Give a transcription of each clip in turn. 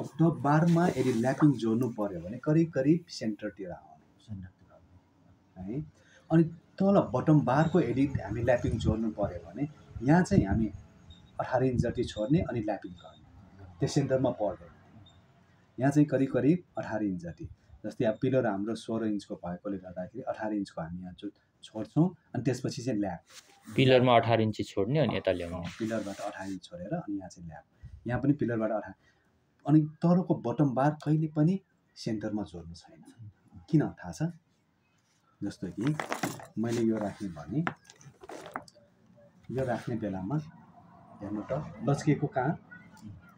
अब टप बारमा यदि ल्यापिङ जोड्नु पर्यो भने करिब सेन्टरतिर आउनु है। अनि तल बटम बारको यदि हामी ल्यापिङ जोड्नु पर्यो भने यहाँ चाहिँ हामी 18 इन्च जति छोड्ने अनि ल्यापिङ गर्ने, त्यो सेन्टरमा पर्दैन। यहाँ चाहिँ करिब 18 इन्च जति, जस्तै अब पिलर हाम्रो 16 इन्चको भएकोले गर्दाखेरि 18 इन्चको हामी यहाँ छोड्छौँ अनि त्यसपछि चाहिँ ल्याप पिलरमा 18 इन्च छोड्ने अनि यता ल्याउने, पिलरबाट 18 इन्च छोडेर अनि यहाँ चाहिँ ल्याप, यहाँ पनि पिलरबाट 18। अनि तलको बटम बार कहिले पनि सेन्टरमा जोड्नु छैन। किन थाहा छ? जस्तो कि मैले यो राख्ने भने यो राख्ने बेलामा हेर्नु त लच्किएको कहाँ,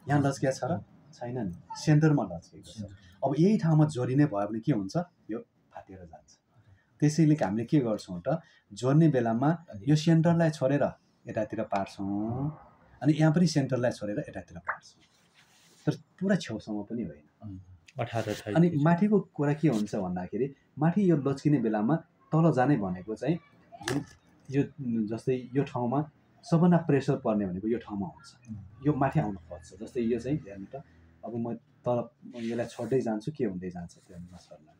यहाँ लच्किया छ र छैन नि, सेन्टरमा लच्किएको छ। अब यही ठाउँमा जोडिने भयो भने के हुन्छ, यो फाटेर जान्छ। त्यसैले हामीले के गर्छौँ त, जोड्ने बेलामा यो सेन्टरलाई छोडेर यतातिर पार्छौँ अनि यहाँ पनि सेन्टरलाई छोडेर यतातिर पार्छौँ, तर पुरा छेउसम्म पनि होइन। 18 अनि माथिको कुरा के हुन्छ भन्दाखेरि माथि यो लच्किने बेलामा तल जाने भनेको चाहिँ जुन यो जस्तै यो ठाउँमा सबभन्दा प्रेसर पर्ने भनेको यो ठाउँमा हुन्छ, यो माथि आउनु खोज्छ। जस्तै यो चाहिँ हेर्नु त, अब म तल यसलाई छोड्दै जान्छु के हुँदै जान्छ त्यो नजर्ना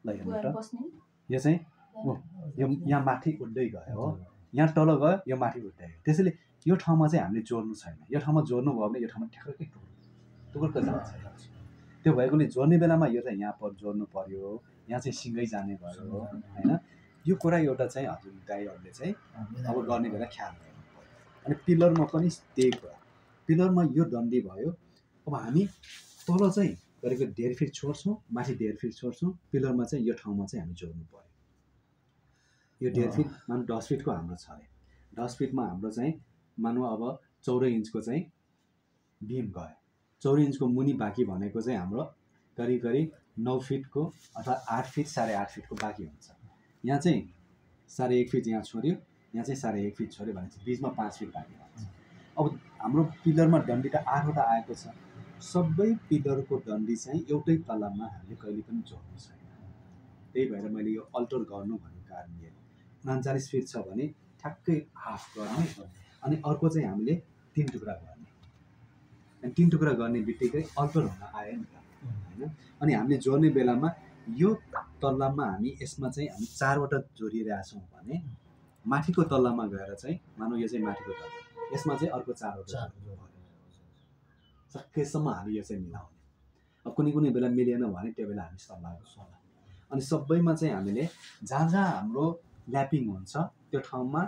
ल हेर्नु त, यो चाहिँ यो यहाँ माथि उठ्दै गयो हो, यहाँ तल गयो, यो माथि उठ्दै गयो। त्यसैले यो ठाउँमा चाहिँ हामीले जोड्नु छैन। यो ठाउँमा जोड्नु भयो भने यो ठाउँमा ठ्याक्कै टुक्रुक्क जान्छ। त्यो भएकोले जोड्ने बेलामा यो चाहिँ यहाँ पर जोड्नु पर्यो, यहाँ चाहिँ सिँगै जाने भयो होइन। यो कुरा एउटा चाहिँ हजुर दाइहरूले चाहिँ अब गर्ने बेला ख्याल गर्नु पर्यो। अनि पिलरमा पनि त्यही कुरा, पिलरमा यो डन्डी भयो, अब हामी तल चाहिँ करिब 1.5 फिट छोड्छौँ, माथि 1.5 फिट छोड्छौँ, पिलरमा चाहिँ यो ठाउँमा चाहिँ हामी जोड्नु पर्यो। यो 1.5 फिट मानौँ 10 फिटको हाम्रो छ अरे, 10 फिटमा हाम्रो चाहिँ मानौँ अब 14 इन्चको चाहिँ बिम गयो, 14 इन्चको मुनि बाँकी भनेको चाहिँ हाम्रो करिब 9 फिटको अथवा 8 फिट 8.5 फिटको बाँकी हुन्छ। यहाँ चाहिँ 1.5 फिट यहाँ छोड्यो, यहाँ चाहिँ 1.5 फिट छोड्यो भने चाहिँ बिचमा 5 फिट बाँकी हुन्छ। अब हाम्रो पिलरमा डन्डी त 8वटा आएको छ, सबै पिलरको डन्डी चाहिँ एउटै तलामा हामीले कहिले पनि जोड्नु छैन। त्यही भएर मैले यो अल्टर गर्नु भनेको कारण यो 39 फिट छ भने ठ्याक्कै हाफ गर्ने अनि अर्को चाहिँ हामीले 3 टुक्रा गर्ने, अनि 3 टुक्रा गर्ने बित्तिकै अल्टर हुन आयो नि त होइन। अनि हामीले जोड्ने बेलामा यो तल्लामा हामी यसमा चाहिँ हामी 4वटा जोडिरहेका छौँ भने माथिको तल्लामा गएर चाहिँ मानौँ यो चाहिँ माथिको तल्ला, यसमा चाहिँ अर्को 4वटा सकेसम्म हामी यो चाहिँ मिलाउने। अब कुनै बेला मिलेन भने त्यो बेला हामी सल्लाह गर्छौँ। अनि सबैमा चाहिँ हामीले जहाँ हाम्रो ल्यापिङ हुन्छ त्यो ठाउँमा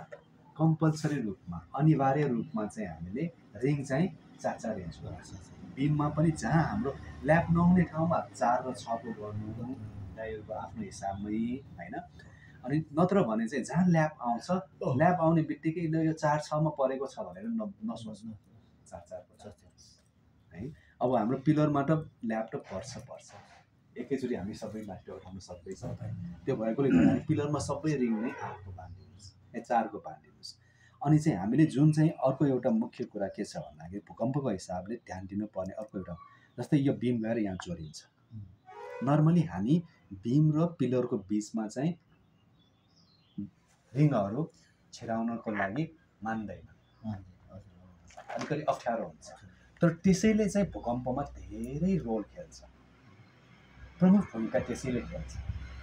कम्पलसरी रूपमा अनिवार्य रूपमा चाहिँ हामीले रिङ चाहिँ 4-4 इन्चको राख्छ। बिममा पनि जहाँ हाम्रो ल्याप नहुने ठाउँमा 4 र 6 को गर्नु दाइहरूको आफ्नो हिसाबमै होइन। अनि नत्र भने चाहिँ जहाँ ल्याप आउँछ, ल्याप आउने बित्तिकै यो 4-6मा परेको छ भनेर नसोच्नु, 4-4 को है। अब हाम्रो पिलरमा त ल्याप त पर्छ एकैचोटि हामी सबै माथि उठाउन सक्दैछ, त्यो भएकोले गर्दा पिलरमा सबै रिङ नै 8 को बाँधिदिनुहोस्, 4 को बाँधिदिनुहोस्। अनि चाहिँ हामीले जुन चाहिँ अर्को एउटा मुख्य कुरा के छ भन्दाखेरि भूकम्पको हिसाबले ध्यान दिनुपर्ने अर्को एउटा, जस्तै यो बिम गएर यहाँ जोडिन्छ, नर्मली हामी बिम र पिलरको बिचमा चाहिँ रिङहरू छिराउनको लागि मान्दैन, अलिकति अप्ठ्यारो हुन्छ। तर त्यसैले चाहिँ भूकम्पमा धेरै रोल खेल्छ, प्रमुख भूमिका त्यसैले खेल्छ।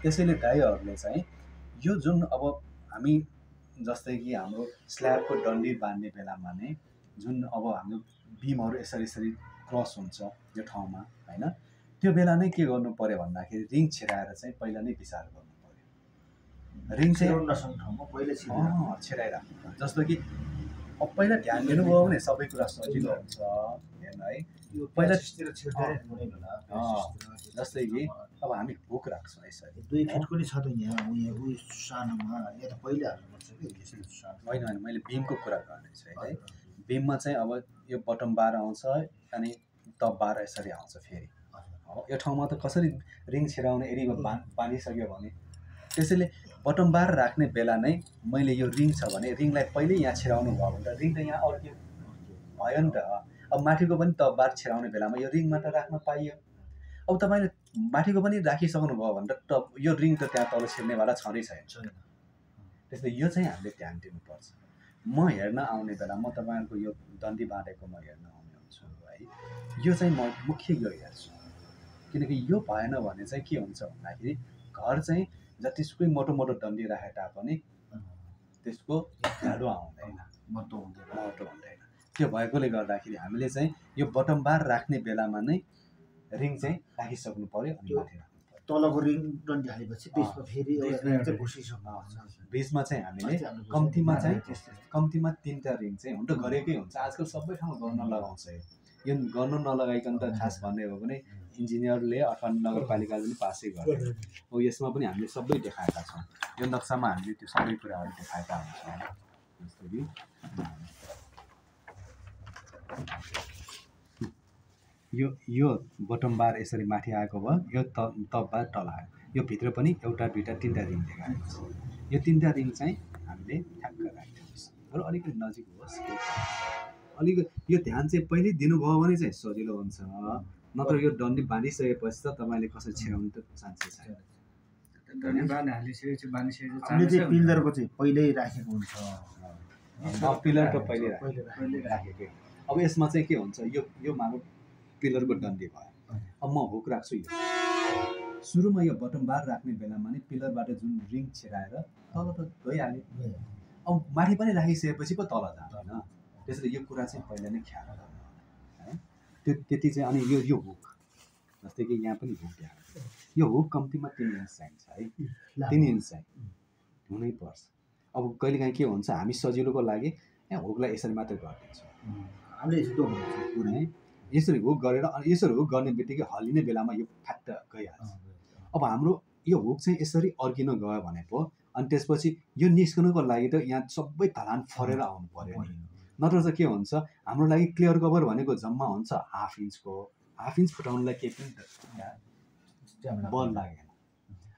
त्यसैले दाइहरूले चाहिँ यो जुन अब हामी जस्तै कि हाम्रो स्ल्याबको डन्डी बाँध्ने बेलामा नै जुन अब हाम्रो बिमहरू यसरी क्रस हुन्छ यो ठाउँमा होइन, त्यो बेला नै के गर्नु पर्यो भन्दाखेरि रिङ छिराएर चाहिँ पहिला नै विचार गर्नु पर्यो। रिङ चाहिँ छिराइराख्नु पर्यो। जस्तो कि अब पहिला ध्यान दिनुभयो भने सबै कुरा सजिलो हुन्छ हेर्नु है। यो पहिलातिर जस्तै कि अब हामी हुक राख्छौँ यसरी 2 फिटको नि छ त यहाँ उयो सानोमा, या त पहिला हाल्नुपर्छ कि होइन मैले बिमको कुरा गर्दैछु है। बिममा चाहिँ अब यो बटम बार आउँछ अनि टप बार यसरी आउँछ फेरि हो, यो ठाउँमा त कसरी रिङ छिराउने यदि बाँधिसक्यो भने। त्यसैले बटम बार राख्ने बेला नै मैले यो रिङ छ भने रिङलाई पहिल्यै यहाँ छिराउनु भयो भने त रिङ त यहाँ अड्क्यो भयो नि त। अब माथिको पनि टप बार छिराउने बेलामा यो रिङमा त राख्न पाइयो। अब तपाईँले माथिको पनि राखिसक्नु भयो भने त यो रिङ त त्यहाँ तल छिर्नेवाला छँदै छैन। त्यसले यो चाहिँ हामीले ध्यान दिनुपर्छ। म हेर्न आउने बेला म तपाईँहरूको यो डन्डी बाँधेको म हेर्न आउने हुन्छु है। यो चाहिँ म मुख्य यो हेर्छु, किनकि यो भएन भने चाहिँ के हुन्छ भन्दाखेरि घर चाहिँ जतिसुकै मोटो मोटो डन्डी राखे तापनि त्यसको झाडु आउँदैन, महत्त्व हुँदैन। मोटो हुँदैन। त्यो भएकोले गर्दाखेरि हामीले चाहिँ यो बटम बार राख्ने बेलामा नै रिङ चाहिँ राखिसक्नु पर्यो अनि माथि राख्नु पर्यो। तलको रिङ डन्डी हालेपछि त्यसमा फेरि एउटा रिङ चाहिँ घुसिसक्नु पर्छ। बिचमा चाहिँ हामीले कम्तीमा 3टा रिङ चाहिँ हुन त गरेकै हुन्छ। आजकल सबै ठाउँ गर्न लगाउँछ। यो गर्नु नलगाइकन त खास भन्ने हो भने इन्जिनियरले अथवा नगरपालिकाले पनि पासै गर्दैन। हो यसमा पनि हामीले सबै देखाएका छौँ। यो नक्सामा हामीले त्यो सबै कुराहरू देखाएका हुन्छौँ। जस्तो कि यो बटम बार यसरी माथि आएको भयो, यो टप बार तल आयो। यो भित्र पनि एउटा दुईटा 3टा रिङ देखाएको छ। यो 3टा रिङ चाहिँ हामीले ठ्याक्क राख्नुहोस् र अलिकति नजिक होस्। अलिकति यो ध्यान चाहिँ पहिले दिनुभयो भने चाहिँ सजिलो हुन्छ, नत्र यो डन्डी बाँधिसकेपछि त तपाईँले कसरी छिराउनु त चान्सै छैन। हामीले चाहिँ पिल्लरको चाहिँ पहिल्यै राखेको हुन्छ। पिलर त पहिले राखेकै। अब यसमा चाहिँ के हुन्छ, यो मानव पिलरको डन्डी भयो। अब म हुक राख्छु। यो सुरुमा यो बटम बार राख्ने बेलामा नै पिलरबाट जुन रिङ छिराएर तल त गइहाल्यो। अब माथि पनि राखिसकेपछि पो तल जाँदैन। त्यसैले यो कुरा चाहिँ पहिला नै ख्याल गर्नु है। त्यति चाहिँ। अनि यो हुक जस्तै कि यहाँ पनि हुक देखाएको छ। यो हुक कम्तीमा 3 इन्च चाहिन्छ है। 3 इन्च चाहिँ हुनैपर्छ। अब कहिलेकाहीँ के हुन्छ, हामी सजिलोको लागि यहाँ हुकलाई यसरी मात्रै गरिदिन्छौँ। हामीले है यसरी हुक गरेर अनि यसरी हुक गर्ने बित्तिकै हल्लिने बेलामा यो फ्याट्ट गइहाल्छ। अब हाम्रो यो हुक चाहिँ यसरी अड्किन गयो भने पो अनि त्यसपछि यो निस्कनुको लागि त यहाँ सबै धरान फरेर आउनु पर्यो नि। नत्र चाहिँ के हुन्छ, हाम्रो लागि क्लियर कभर भनेको जम्मा हुन्छ 1/2 इन्चको। 1/2 इन्च फुटाउनुलाई केही पनि बल लागेन।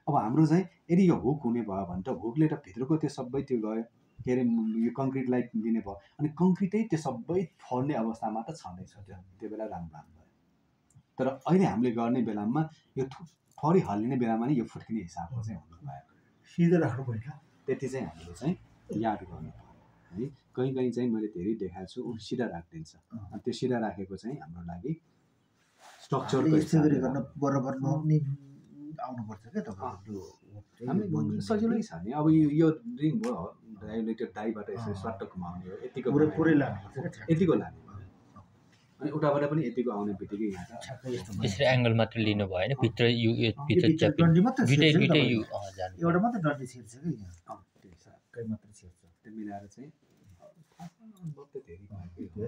अब हाम्रो चाहिँ यदि यो हुक हुने भयो भने त हुकले त भित्रको त्यो सबै त्यो गयो, के अरे यो कङ्क्रिटलाई दिने भयो। अनि कङ्क्रिटै त्यो सबै फर्ने अवस्थामा त छँदैछ। त्यो बेला राम्रो भयो। तर अहिले हामीले गर्ने बेलामा यो थोरै हल्लिने बेलामा नै यो फुट्किने हिसाबको चाहिँ हुनु भयो। सिधै राख्नु पर्छ। त्यति चाहिँ हामीले चाहिँ याद गर्नु पर्यो है। कहीँ चाहिँ मैले धेरै देखाएको छु, सिधा राखिदिन्छ। अनि त्यो सिधा राखेको चाहिँ हाम्रो लागि स्ट्रक्चरको हिसाबले गर्न बराबर नहुने आउनुपर्छ क्या तपाईँहरू। हामी सजिलै छ नि। अब यो रिङ भयो, डाइलेटेड डाइबाट यसरी स्वाट्ट घुमाउने हो। यतिको पुरै लानुपर्छ। यतिको लाने। अनि उताबाट पनि यतिको आउने बित्तिकै यहाँ यसरी एङ्गल मात्र लिनु भयो होइन, भित्र यो भित्र डन्डी मात्रै दुइटै यो एउटा मात्रै डन्डी छिर्छ कि यहाँ। त्यो हिसाबकै मात्रै छिर्छ। त्यो मिलाएर चाहिँ